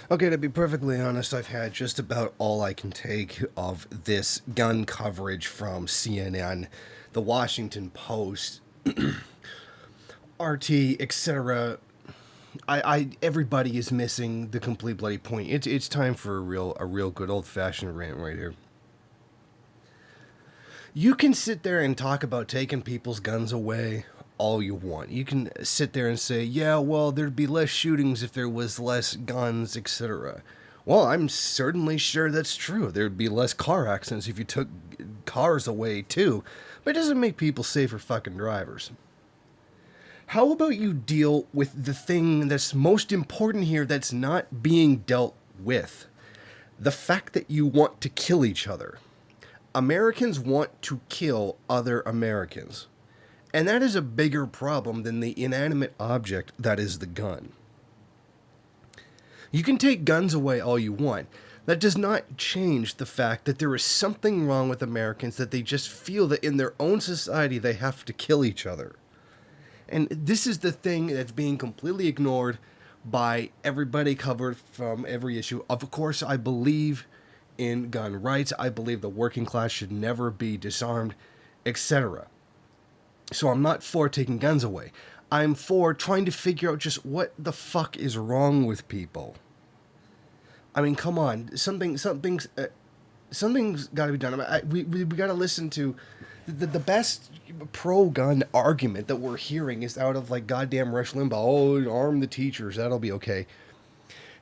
Okay, to be perfectly honest, I've had just about all I can take of this gun coverage from CNN, the Washington Post, RT, etc. Everybody is missing the complete bloody point. It's time for a real good old fashioned rant right here. You can sit there and talk about taking people's guns away all you want. You can sit there and say, yeah, well, there'd be less shootings if there was less guns, etc. Well, I'm certainly sure that's true. There'd be less car accidents if you took cars away too, but it doesn't make people safer fucking drivers. How about you deal with the thing that's most important here that's not being dealt with? The fact that you want to kill each other. Americans want to kill other Americans. And that is a bigger problem than the inanimate object that is the gun. You can take guns away all you want. That does not change the fact that there is something wrong with Americans, that they just feel that in their own society they have to kill each other. And this is the thing that's being completely ignored by everybody covered from every issue. Of course, I believe in gun rights. I believe the working class should never be disarmed, etc. So I'm not for taking guns away. I'm for trying to figure out just what the fuck is wrong with people. I mean, come on, something's got to be done. We got to listen to the best pro-gun argument that we're hearing is out of like goddamn Rush Limbaugh. Oh, arm the teachers, that'll be okay.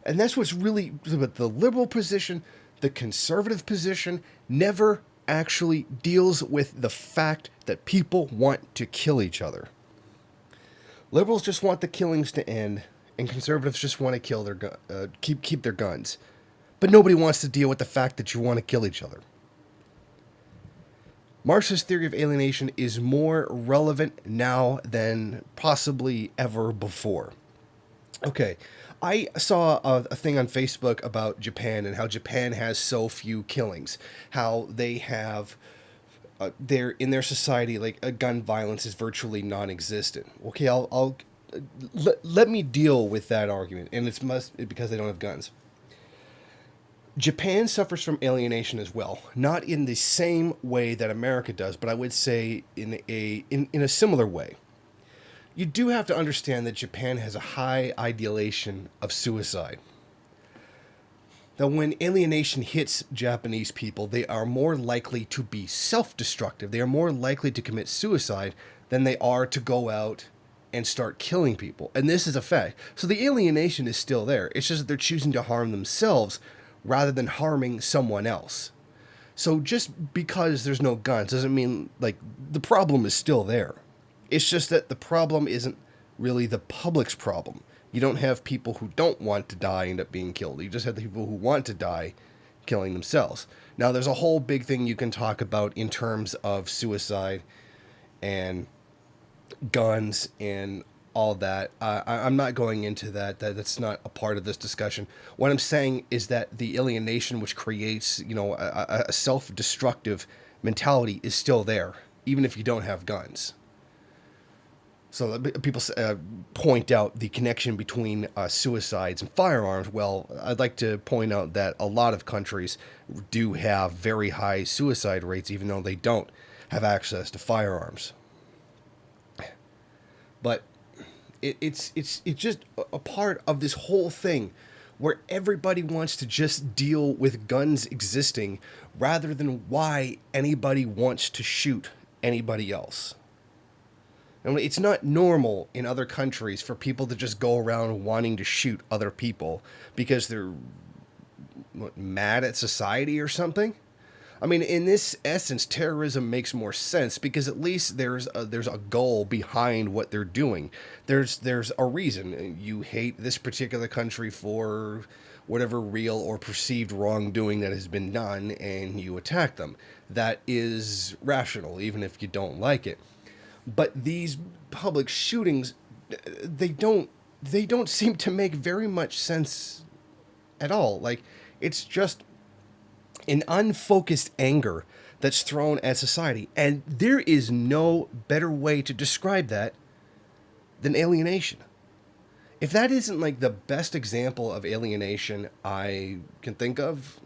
And that's what's really the liberal position, the conservative position never actually deals with the fact that people want to kill each other. Liberals just want the killings to end, and conservatives just want to kill keep their guns. But nobody wants to deal with the fact that you want to kill each other. Marxist theory of alienation is more relevant now than possibly ever before. Okay, I saw a thing on Facebook about Japan and how Japan has so few killings, how they have in their society like gun violence is virtually non-existent. Okay, let me deal with that argument, and it's because they don't have guns. Japan suffers from alienation as well, not in the same way that America does, but I would say in a similar way. You do have to understand that Japan has a high ideation of suicide. Now, when alienation hits Japanese people, they are more likely to be self-destructive. They are more likely to commit suicide than they are to go out and start killing people. And this is a fact. So the alienation is still there. It's just that they're choosing to harm themselves rather than harming someone else. So just because there's no guns doesn't mean, like, the problem is still there. It's just that the problem isn't really the public's problem. You don't have people who don't want to die end up being killed. You just have the people who want to die killing themselves. Now, there's a whole big thing you can talk about in terms of suicide and guns and all that. I'm not going into that. That's not a part of this discussion. What I'm saying is that the alienation, which creates, a self-destructive mentality, is still there, even if you don't have guns. So people point out the connection between suicides and firearms. Well, I'd like to point out that a lot of countries do have very high suicide rates, even though they don't have access to firearms. But it's just a part of this whole thing where everybody wants to just deal with guns existing rather than why anybody wants to shoot anybody else. And it's not normal in other countries for people to just go around wanting to shoot other people because they're mad at society or something. I mean, in this essence, terrorism makes more sense because at least there's a goal behind what they're doing. There's a reason. You hate this particular country for whatever real or perceived wrongdoing that has been done, and you attack them. That is rational, even if you don't like it. But these public shootings, they don't seem to make very much sense at all. Like, it's just an unfocused anger that's thrown at society. And there is no better way to describe that than alienation. If that isn't like the best example of alienation I can think of,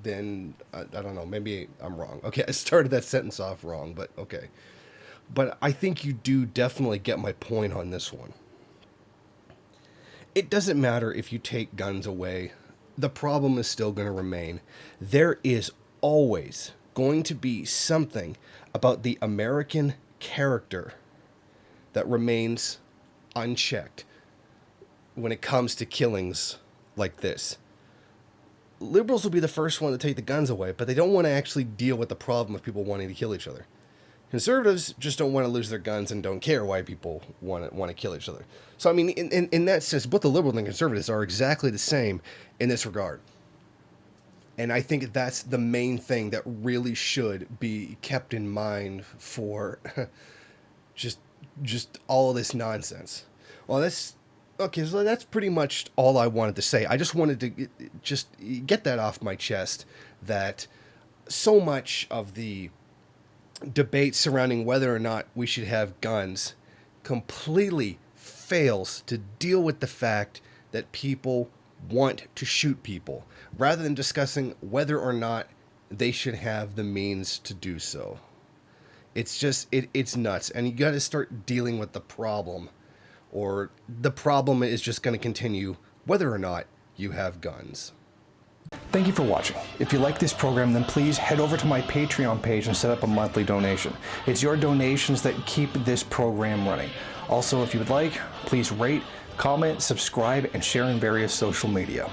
then I don't know, maybe I'm wrong. Okay, I started that sentence off wrong, but okay. But I think you do definitely get my point on this one. It doesn't matter if you take guns away, the problem is still going to remain. There is always going to be something about the American character that remains unchecked when it comes to killings like this. Liberals will be the first one to take the guns away, but they don't want to actually deal with the problem of people wanting to kill each other. Conservatives just don't want to lose their guns and don't care why people want to kill each other. So, I mean, in that sense, both the liberals and conservatives are exactly the same in this regard. And I think that's the main thing that really should be kept in mind for just all of this nonsense. Well, okay, so that's pretty much all I wanted to say. I just wanted to just get that off my chest, that so much of the debate surrounding whether or not we should have guns completely fails to deal with the fact that people want to shoot people, rather than discussing whether or not they should have the means to do so. It's just, it's nuts. And you got to start dealing with the problem, or the problem is just going to continue whether or not you have guns. Thank you for watching. If you like this program, then please head over to my Patreon page and set up a monthly donation. It's your donations that keep this program running. Also, if you would like, please rate, comment, subscribe, and share in various social media.